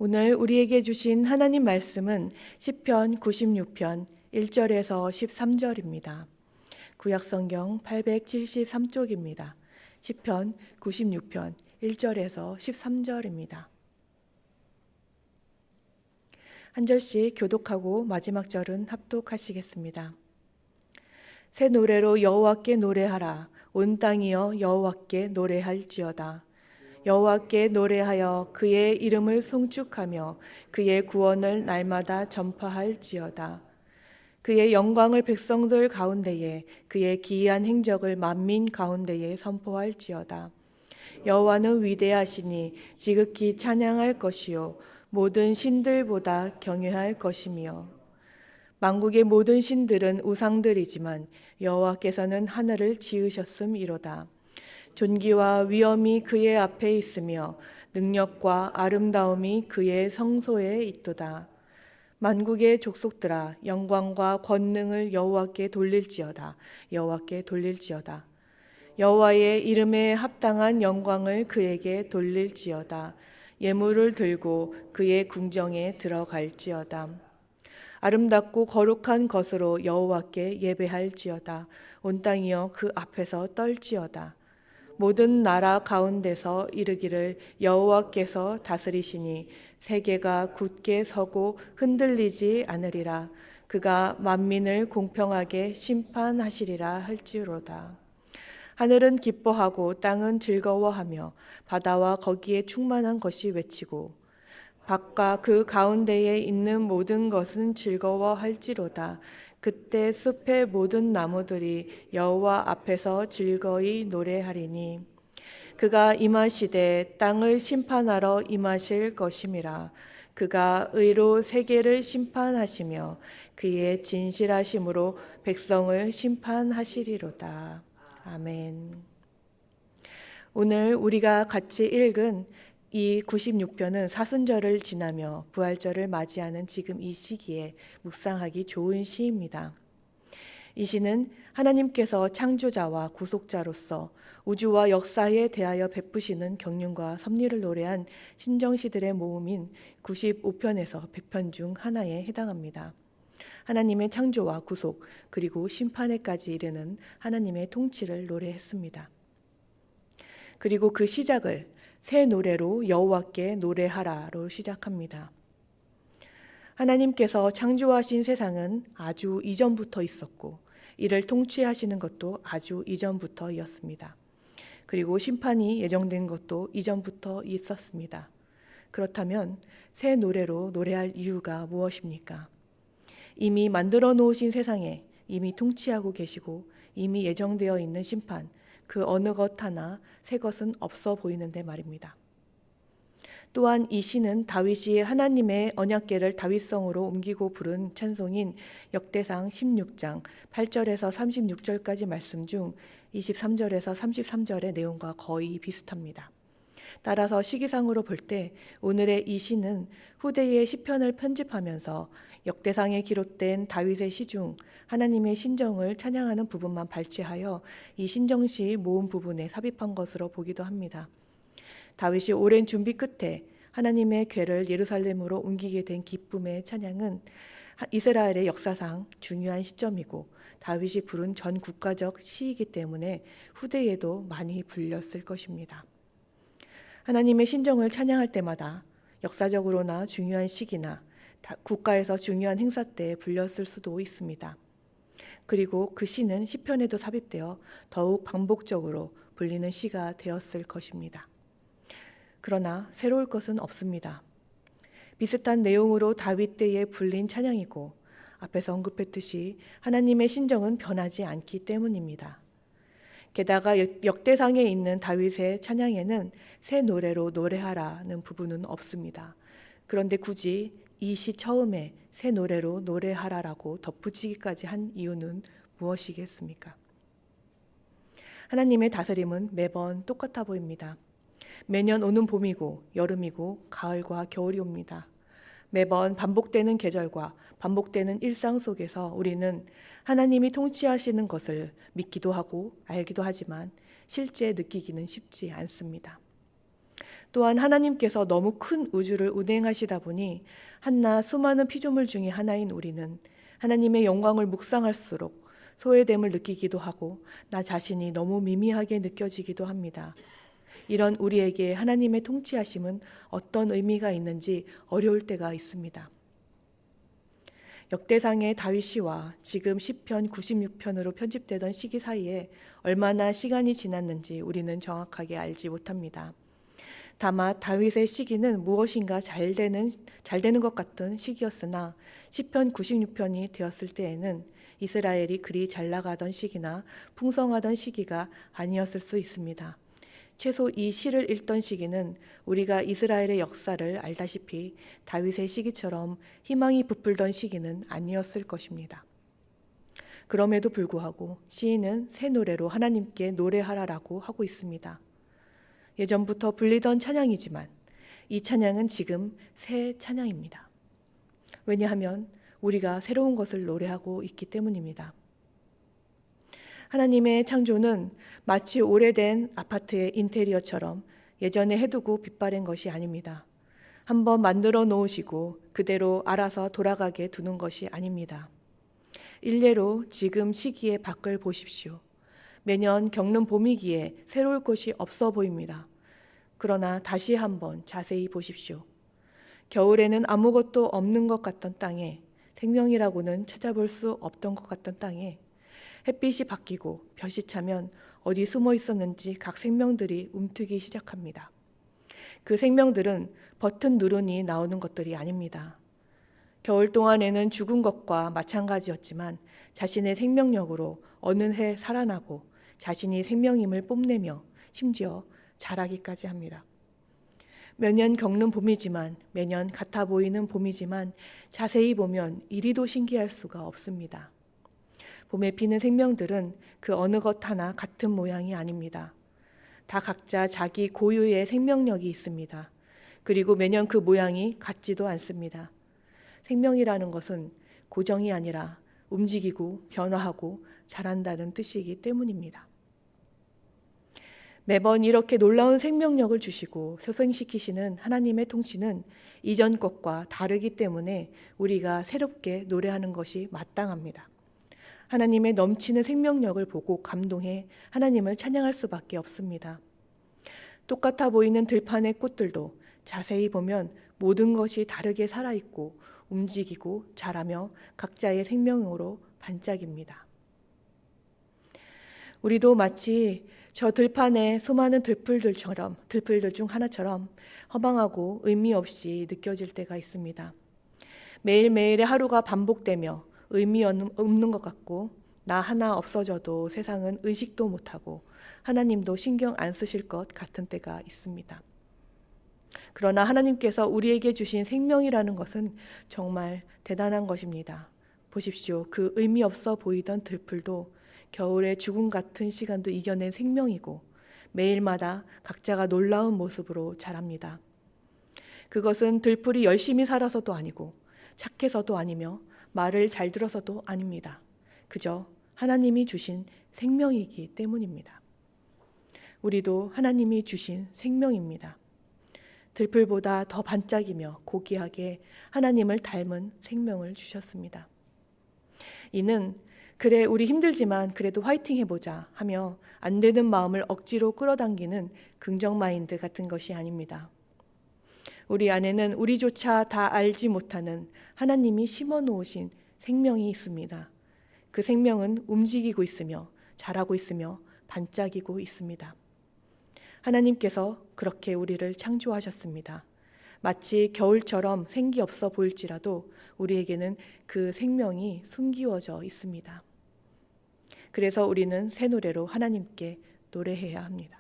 오늘 우리에게 주신 하나님 말씀은 시편 96편 1절에서 13절입니다. 구약성경 873쪽입니다. 시편 96편 1절에서 13절입니다. 한 절씩 교독하고 마지막 절은 합독하시겠습니다. 새 노래로 여호와께 노래하라. 온 땅이여 여호와께 노래할지어다. 여호와께 노래하여 그의 이름을 송축하며 그의 구원을 날마다 전파할지어다. 그의 영광을 백성들 가운데에 그의 기이한 행적을 만민 가운데에 선포할지어다. 여호와는 위대하시니 지극히 찬양할 것이요 모든 신들보다 경외할 것이며 만국의 모든 신들은 우상들이지만 여호와께서는 하늘을 지으셨음이로다. 존귀와 위엄이 그의 앞에 있으며 능력과 아름다움이 그의 성소에 있도다. 만국의 족속들아 영광과 권능을 여호와께 돌릴지어다. 여호와께 돌릴지어다. 여호와의 이름에 합당한 영광을 그에게 돌릴지어다. 예물을 들고 그의 궁정에 들어갈지어다. 아름답고 거룩한 것으로 여호와께 예배할지어다. 온 땅이여 그 앞에서 떨지어다. 모든 나라 가운데서 이르기를 여호와께서 다스리시니 세계가 굳게 서고 흔들리지 않으리라. 그가 만민을 공평하게 심판하시리라 할지로다. 하늘은 기뻐하고 땅은 즐거워하며 바다와 거기에 충만한 것이 외치고 밭과 그 가운데에 있는 모든 것은 즐거워할지로다. 그때 숲의 모든 나무들이 여호와 앞에서 즐거이 노래하리니 그가 임하시되 땅을 심판하러 임하실 것임이라. 그가 의로 세계를 심판하시며 그의 진실하심으로 백성을 심판하시리로다. 아멘. 오늘 우리가 같이 읽은 이 96편은 사순절을 지나며 부활절을 맞이하는 지금 이 시기에 묵상하기 좋은 시입니다. 이 시는 하나님께서 창조자와 구속자로서 우주와 역사에 대하여 베푸시는 경륜과 섭리를 노래한 신정시들의 모음인 95편에서 100편 중 하나에 해당합니다. 하나님의 창조와 구속 그리고 심판에까지 이르는 하나님의 통치를 노래했습니다. 그리고 그 시작을 새 노래로 여호와께 노래하라로 시작합니다. 하나님께서 창조하신 세상은 아주 이전부터 있었고 이를 통치하시는 것도 아주 이전부터였습니다. 그리고 심판이 예정된 것도 이전부터 있었습니다. 그렇다면 새 노래로 노래할 이유가 무엇입니까? 이미 만들어 놓으신 세상에 이미 통치하고 계시고 이미 예정되어 있는 심판, 그 어느 것 하나 새 것은 없어 보이는데 말입니다. 또한 이 시는 다윗이 하나님의 언약궤를 다윗성으로 옮기고 부른 찬송인 역대상 16장 8절에서 36절까지 말씀 중 23절에서 33절의 내용과 거의 비슷합니다. 따라서 시기상으로 볼 때 오늘의 이 시는 후대의 시편을 편집하면서 역대상에 기록된 다윗의 시 중 하나님의 신정을 찬양하는 부분만 발췌하여 이 신정시 모음 부분에 삽입한 것으로 보기도 합니다. 다윗이 오랜 준비 끝에 하나님의 궤를 예루살렘으로 옮기게 된 기쁨의 찬양은 이스라엘의 역사상 중요한 시점이고 다윗이 부른 전 국가적 시이기 때문에 후대에도 많이 불렸을 것입니다. 하나님의 신정을 찬양할 때마다 역사적으로나 중요한 시기나 국가에서 중요한 행사 때 불렸을 수도 있습니다. 그리고 그 시는 시편에도 삽입되어 더욱 반복적으로 불리는 시가 되었을 것입니다. 그러나 새로울 것은 없습니다. 비슷한 내용으로 다윗 때에 불린 찬양이고 앞에서 언급했듯이 하나님의 신정은 변하지 않기 때문입니다. 게다가 역대상에 있는 다윗의 찬양에는 새 노래로 노래하라는 부분은 없습니다. 그런데 굳이 이 시 처음에 새 노래로 노래하라라고 덧붙이기까지 한 이유는 무엇이겠습니까? 하나님의 다스림은 매번 똑같아 보입니다. 매년 오는 봄이고 여름이고 가을과 겨울이 옵니다. 매번 반복되는 계절과 반복되는 일상 속에서 우리는 하나님이 통치하시는 것을 믿기도 하고 알기도 하지만 실제 느끼기는 쉽지 않습니다. 또한 하나님께서 너무 큰 우주를 운행하시다 보니 한낱 수많은 피조물 중에 하나인 우리는 하나님의 영광을 묵상할수록 소외됨을 느끼기도 하고 나 자신이 너무 미미하게 느껴지기도 합니다. 이런 우리에게 하나님의 통치하심은 어떤 의미가 있는지 어려울 때가 있습니다. 역대상의 다윗시와 지금 시편 96편으로 편집되던 시기 사이에 얼마나 시간이 지났는지 우리는 정확하게 알지 못합니다. 다만 다윗의 시기는 무엇인가 잘 되는 것 같은 시기였으나 시편 96편이 되었을 때에는 이스라엘이 그리 잘 나가던 시기나 풍성하던 시기가 아니었을 수 있습니다. 최소 이 시를 읽던 시기는 우리가 이스라엘의 역사를 알다시피 다윗의 시기처럼 희망이 부풀던 시기는 아니었을 것입니다. 그럼에도 불구하고 시인은 새 노래로 하나님께 노래하라라고 하고 있습니다. 예전부터 불리던 찬양이지만 이 찬양은 지금 새 찬양입니다. 왜냐하면 우리가 새로운 것을 노래하고 있기 때문입니다. 하나님의 창조는 마치 오래된 아파트의 인테리어처럼 예전에 해두고 빛바랜 것이 아닙니다. 한번 만들어 놓으시고 그대로 알아서 돌아가게 두는 것이 아닙니다. 일례로 지금 시기에 밖을 보십시오. 매년 겪는 봄이기에 새로울 것이 없어 보입니다. 그러나 다시 한번 자세히 보십시오. 겨울에는 아무것도 없는 것 같던 땅에, 생명이라고는 찾아볼 수 없던 것 같던 땅에 햇빛이 바뀌고 볕이 차면 어디 숨어 있었는지 각 생명들이 움트기 시작합니다. 그 생명들은 버튼 누르니 나오는 것들이 아닙니다. 겨울 동안에는 죽은 것과 마찬가지였지만 자신의 생명력으로 어느 해 살아나고 자신이 생명임을 뽐내며 심지어 자라기까지 합니다. 매년 겪는 봄이지만, 매년 같아 보이는 봄이지만 자세히 보면 이리도 신기할 수가 없습니다. 봄에 피는 생명들은 그 어느 것 하나 같은 모양이 아닙니다. 다 각자 자기 고유의 생명력이 있습니다. 그리고 매년 그 모양이 같지도 않습니다. 생명이라는 것은 고정이 아니라 움직이고 변화하고 자란다는 뜻이기 때문입니다. 매번 이렇게 놀라운 생명력을 주시고 소생시키시는 하나님의 통치는 이전 것과 다르기 때문에 우리가 새롭게 노래하는 것이 마땅합니다. 하나님의 넘치는 생명력을 보고 감동해 하나님을 찬양할 수밖에 없습니다. 똑같아 보이는 들판의 꽃들도 자세히 보면 모든 것이 다르게 살아있고 움직이고 자라며 각자의 생명으로 반짝입니다. 우리도 마치 저 들판의 수많은 들풀들 중 하나처럼 허망하고 의미 없이 느껴질 때가 있습니다. 매일매일의 하루가 반복되며 의미 없는 것 같고 나 하나 없어져도 세상은 의식도 못하고 하나님도 신경 안 쓰실 것 같은 때가 있습니다. 그러나 하나님께서 우리에게 주신 생명이라는 것은 정말 대단한 것입니다. 보십시오. 그 의미 없어 보이던 들풀도 겨울의 죽음 같은 시간도 이겨낸 생명이고 매일마다 각자가 놀라운 모습으로 자랍니다. 그것은 들풀이 열심히 살아서도 아니고 착해서도 아니며 말을 잘 들어서도 아닙니다. 그저 하나님이 주신 생명이기 때문입니다. 우리도 하나님이 주신 생명입니다. 들풀보다 더 반짝이며 고귀하게 하나님을 닮은 생명을 주셨습니다. 이는 그래 우리 힘들지만 그래도 화이팅 해보자 하며 안 되는 마음을 억지로 끌어당기는 긍정 마인드 같은 것이 아닙니다. 우리 안에는 우리조차 다 알지 못하는 하나님이 심어놓으신 생명이 있습니다. 그 생명은 움직이고 있으며 자라고 있으며 반짝이고 있습니다. 하나님께서 그렇게 우리를 창조하셨습니다. 마치 겨울처럼 생기 없어 보일지라도 우리에게는 그 생명이 숨기워져 있습니다. 그래서 우리는 새 노래로 하나님께 노래해야 합니다.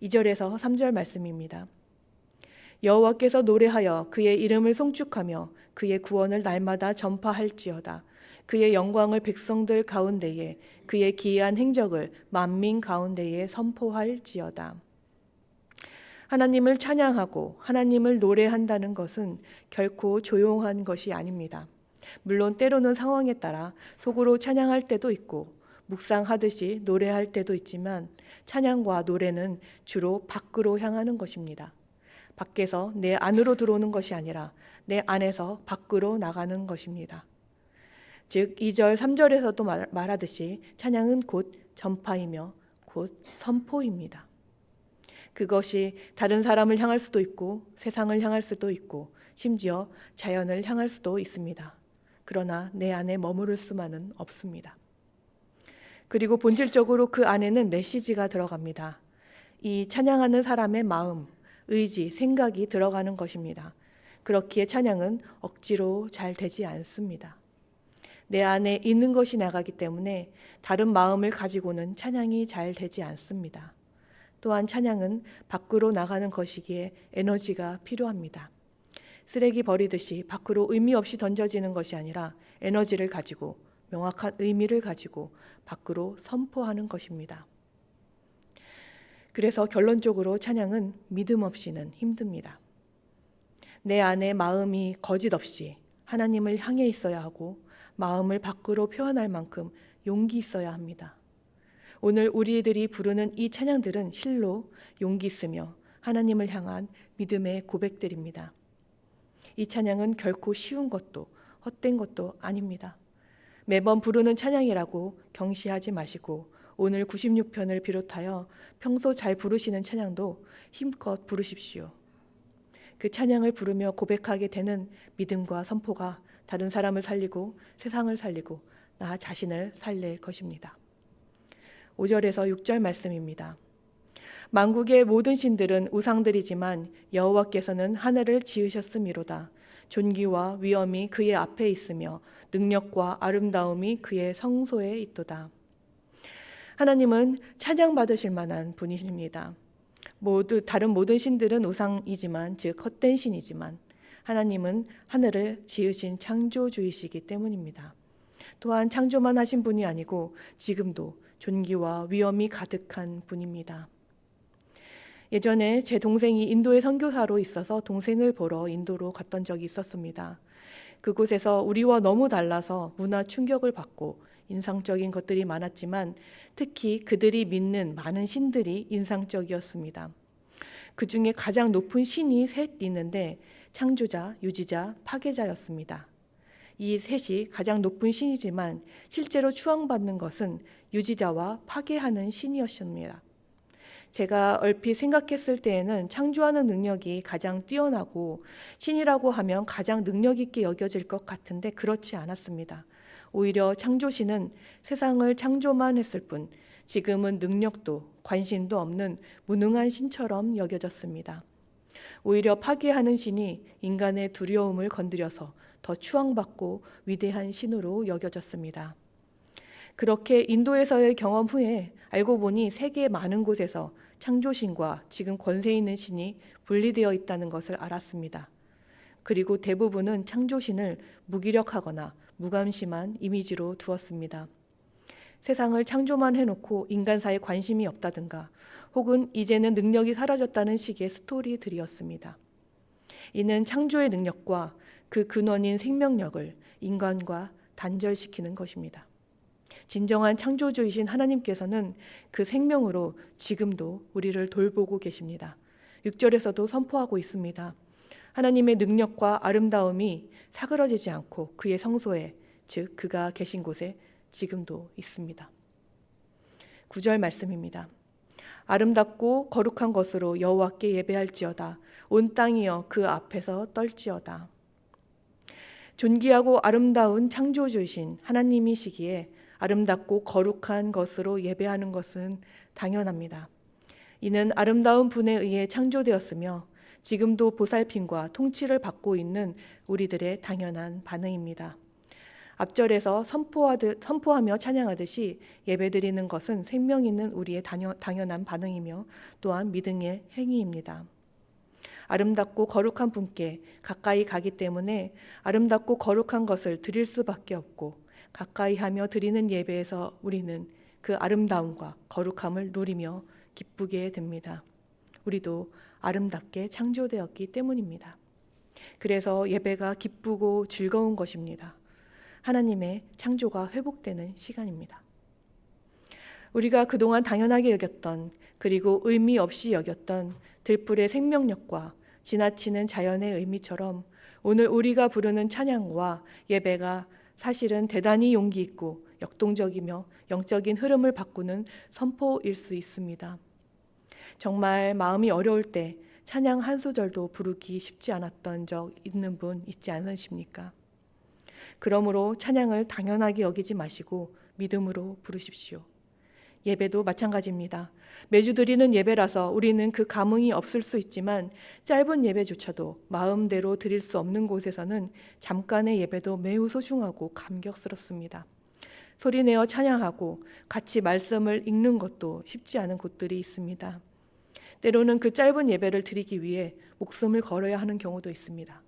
2절에서 3절 말씀입니다. 여호와께서 노래하여 그의 이름을 송축하며 그의 구원을 날마다 전파할지어다. 그의 영광을 백성들 가운데에 그의 기이한 행적을 만민 가운데에 선포할지어다. 하나님을 찬양하고 하나님을 노래한다는 것은 결코 조용한 것이 아닙니다. 물론 때로는 상황에 따라 속으로 찬양할 때도 있고 묵상하듯이 노래할 때도 있지만 찬양과 노래는 주로 밖으로 향하는 것입니다. 밖에서 내 안으로 들어오는 것이 아니라 내 안에서 밖으로 나가는 것입니다. 즉 2절, 3절에서도 말하듯이 찬양은 곧 전파이며 곧 선포입니다. 그것이 다른 사람을 향할 수도 있고 세상을 향할 수도 있고 심지어 자연을 향할 수도 있습니다. 그러나 내 안에 머무를 수만은 없습니다. 그리고 본질적으로 그 안에는 메시지가 들어갑니다. 이 찬양하는 사람의 마음, 의지, 생각이 들어가는 것입니다. 그렇기에 찬양은 억지로 잘 되지 않습니다. 내 안에 있는 것이 나가기 때문에 다른 마음을 가지고는 찬양이 잘 되지 않습니다. 또한 찬양은 밖으로 나가는 것이기에 에너지가 필요합니다. 쓰레기 버리듯이 밖으로 의미 없이 던져지는 것이 아니라 에너지를 가지고 명확한 의미를 가지고 밖으로 선포하는 것입니다. 그래서 결론적으로 찬양은 믿음 없이는 힘듭니다. 내 안에 마음이 거짓 없이 하나님을 향해 있어야 하고 마음을 밖으로 표현할 만큼 용기 있어야 합니다. 오늘 우리들이 부르는 이 찬양들은 실로 용기 있으며 하나님을 향한 믿음의 고백들입니다. 이 찬양은 결코 쉬운 것도 헛된 것도 아닙니다. 매번 부르는 찬양이라고 경시하지 마시고 오늘 96편을 비롯하여 평소 잘 부르시는 찬양도 힘껏 부르십시오. 그 찬양을 부르며 고백하게 되는 믿음과 선포가 다른 사람을 살리고 세상을 살리고 나 자신을 살릴 것입니다. 5절에서 6절 말씀입니다. 만국의 모든 신들은 우상들이지만 여호와께서는 하늘을 지으셨음이로다. 존귀와 위엄이 그의 앞에 있으며 능력과 아름다움이 그의 성소에 있도다. 하나님은 찬양받으실 만한 분이십니다. 다른 모든 신들은 우상이지만 즉 헛된 신이지만 하나님은 하늘을 지으신 창조주이시기 때문입니다. 또한 창조만 하신 분이 아니고 지금도 존귀와 위엄이 가득한 분입니다. 예전에 제 동생이 인도에 선교사로 있어서 동생을 보러 인도로 갔던 적이 있었습니다. 그곳에서 우리와 너무 달라서 문화 충격을 받고 인상적인 것들이 많았지만 특히 그들이 믿는 많은 신들이 인상적이었습니다. 그 중에 가장 높은 신이 셋 있는데 창조자, 유지자, 파괴자였습니다. 이 셋이 가장 높은 신이지만 실제로 추앙받는 것은 유지자와 파괴하는 신이었습니다. 제가 얼핏 생각했을 때에는 창조하는 능력이 가장 뛰어나고 신이라고 하면 가장 능력 있게 여겨질 것 같은데 그렇지 않았습니다. 오히려 창조신은 세상을 창조만 했을 뿐 지금은 능력도 관심도 없는 무능한 신처럼 여겨졌습니다. 오히려 파괴하는 신이 인간의 두려움을 건드려서 더 추앙받고 위대한 신으로 여겨졌습니다. 그렇게 인도에서의 경험 후에 알고 보니 세계 많은 곳에서 창조신과 지금 권세 있는 신이 분리되어 있다는 것을 알았습니다. 그리고 대부분은 창조신을 무기력하거나 무감심한 이미지로 두었습니다. 세상을 창조만 해놓고 인간사에 관심이 없다든가 혹은 이제는 능력이 사라졌다는 식의 스토리들이었습니다. 이는 창조의 능력과 그 근원인 생명력을 인간과 단절시키는 것입니다. 진정한 창조주이신 하나님께서는 그 생명으로 지금도 우리를 돌보고 계십니다. 6절에서도 선포하고 있습니다. 하나님의 능력과 아름다움이 사그러지지 않고 그의 성소에 즉 그가 계신 곳에 지금도 있습니다. 9절 말씀입니다. 아름답고 거룩한 것으로 여호와께 예배할지어다. 온 땅이여 그 앞에서 떨지어다. 존귀하고 아름다운 창조주이신 하나님이시기에 아름답고 거룩한 것으로 예배하는 것은 당연합니다. 이는 아름다운 분에 의해 창조되었으며 지금도 보살핌과 통치를 받고 있는 우리들의 당연한 반응입니다. 앞절에서 선포하며 찬양하듯이 예배드리는 것은 생명 있는 우리의 당연한 반응이며 또한 믿음의 행위입니다. 아름답고 거룩한 분께 가까이 가기 때문에 아름답고 거룩한 것을 드릴 수밖에 없고 가까이 하며 드리는 예배에서 우리는 그 아름다움과 거룩함을 누리며 기쁘게 됩니다. 우리도 아름답게 창조되었기 때문입니다. 그래서 예배가 기쁘고 즐거운 것입니다. 하나님의 창조가 회복되는 시간입니다. 우리가 그동안 당연하게 여겼던, 그리고 의미 없이 여겼던 들불의 생명력과 지나치는 자연의 의미처럼 오늘 우리가 부르는 찬양과 예배가 사실은 대단히 용기 있고 역동적이며 영적인 흐름을 바꾸는 선포일 수 있습니다. 정말 마음이 어려울 때 찬양 한 소절도 부르기 쉽지 않았던 적 있는 분 있지 않으십니까? 그러므로 찬양을 당연하게 여기지 마시고 믿음으로 부르십시오. 예배도 마찬가지입니다. 매주 드리는 예배라서 우리는 그 감흥이 없을 수 있지만 짧은 예배조차도 마음대로 드릴 수 없는 곳에서는 잠깐의 예배도 매우 소중하고 감격스럽습니다. 소리내어 찬양하고 같이 말씀을 읽는 것도 쉽지 않은 곳들이 있습니다. 때로는 그 짧은 예배를 드리기 위해 목숨을 걸어야 하는 경우도 있습니다.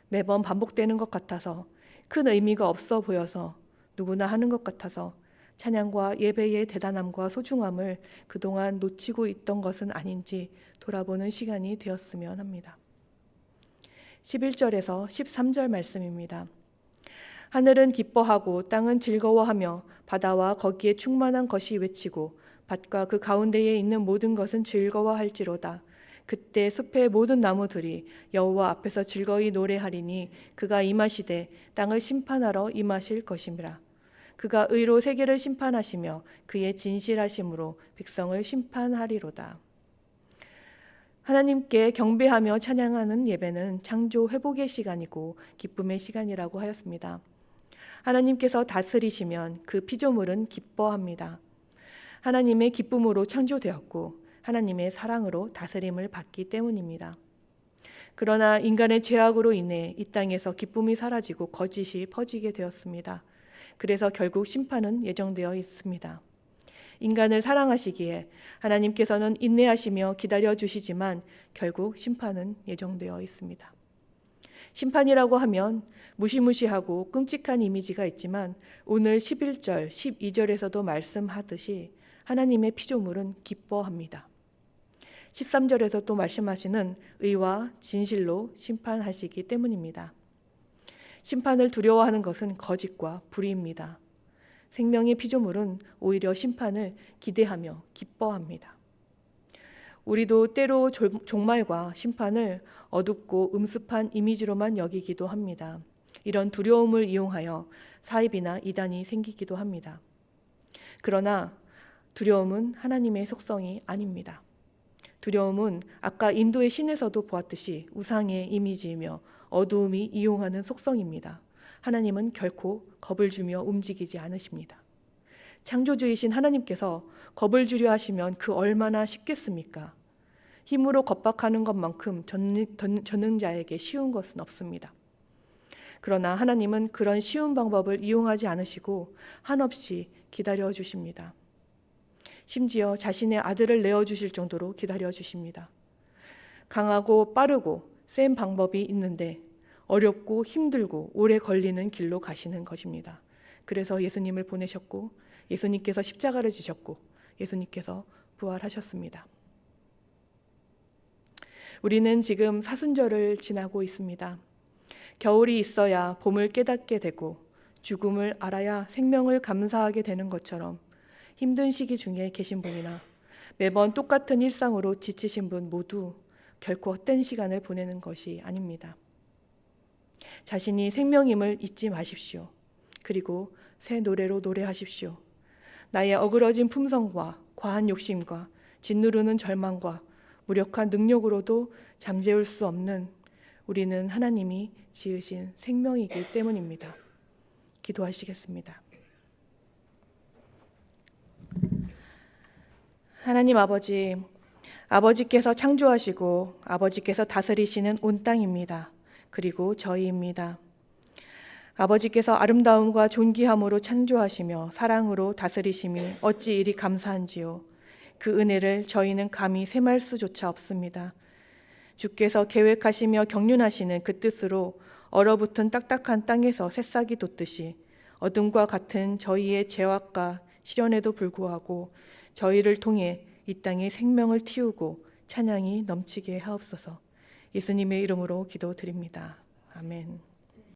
매번 반복되는 것 같아서, 큰 의미가 없어 보여서, 누구나 하는 것 같아서 찬양과 예배의 대단함과 소중함을 그동안 놓치고 있던 것은 아닌지 돌아보는 시간이 되었으면 합니다. 11절에서 13절 말씀입니다. 하늘은 기뻐하고 땅은 즐거워하며 바다와 거기에 충만한 것이 외치고 밭과 그 가운데에 있는 모든 것은 즐거워할지로다. 그때 숲의 모든 나무들이 여호와 앞에서 즐거이 노래하리니 그가 임하시되 땅을 심판하러 임하실 것임이라. 그가 의로 세계를 심판하시며 그의 진실하심으로 백성을 심판하리로다. 하나님께 경배하며 찬양하는 예배는 창조 회복의 시간이고 기쁨의 시간이라고 하였습니다. 하나님께서 다스리시면 그 피조물은 기뻐합니다. 하나님의 기쁨으로 창조되었고 하나님의 사랑으로 다스림을 받기 때문입니다. 그러나 인간의 죄악으로 인해 이 땅에서 기쁨이 사라지고 거짓이 퍼지게 되었습니다. 그래서 결국 심판은 예정되어 있습니다. 인간을 사랑하시기에 하나님께서는 인내하시며 기다려주시지만 결국 심판은 예정되어 있습니다. 심판이라고 하면 무시무시하고 끔찍한 이미지가 있지만 오늘 11절, 12절에서도 말씀하듯이 하나님의 피조물은 기뻐합니다. 13절에서 또 말씀하시는 의와 진실로 심판하시기 때문입니다. 심판을 두려워하는 것은 거짓과 불의입니다. 생명의 피조물은 오히려 심판을 기대하며 기뻐합니다. 우리도 때로 종말과 심판을 어둡고 음습한 이미지로만 여기기도 합니다. 이런 두려움을 이용하여 사입이나 이단이 생기기도 합니다. 그러나 두려움은 하나님의 속성이 아닙니다. 두려움은 아까 인도의 신에서도 보았듯이 우상의 이미지이며 어두움이 이용하는 속성입니다. 하나님은 결코 겁을 주며 움직이지 않으십니다. 창조주이신 하나님께서 겁을 주려 하시면 그 얼마나 쉽겠습니까? 힘으로 겁박하는 것만큼 전능자에게 쉬운 것은 없습니다. 그러나 하나님은 그런 쉬운 방법을 이용하지 않으시고 한없이 기다려 주십니다. 심지어 자신의 아들을 내어주실 정도로 기다려 주십니다. 강하고 빠르고 센 방법이 있는데 어렵고 힘들고 오래 걸리는 길로 가시는 것입니다. 그래서 예수님을 보내셨고 예수님께서 십자가를 지셨고 예수님께서 부활하셨습니다. 우리는 지금 사순절을 지나고 있습니다. 겨울이 있어야 봄을 깨닫게 되고 죽음을 알아야 생명을 감사하게 되는 것처럼 힘든 시기 중에 계신 분이나 매번 똑같은 일상으로 지치신 분 모두 결코 헛된 시간을 보내는 것이 아닙니다. 자신이 생명임을 잊지 마십시오. 그리고 새 노래로 노래하십시오. 나의 어그러진 품성과 과한 욕심과 짓누르는 절망과 무력한 능력으로도 잠재울 수 없는 우리는 하나님이 지으신 생명이기 때문입니다. 기도하시겠습니다. 하나님 아버지, 아버지께서 창조하시고 아버지께서 다스리시는 온 땅입니다. 그리고 저희입니다. 아버지께서 아름다움과 존귀함으로 창조하시며 사랑으로 다스리심이 어찌 이리 감사한지요. 그 은혜를 저희는 감히 셈할 수조차 없습니다. 주께서 계획하시며 경륜하시는 그 뜻으로 얼어붙은 딱딱한 땅에서 새싹이 돋듯이 어둠과 같은 저희의 죄악과 시련에도 불구하고 저희를 통해 이 땅에 생명을 틔우고 찬양이 넘치게 하옵소서. 예수님의 이름으로 기도드립니다. 아멘.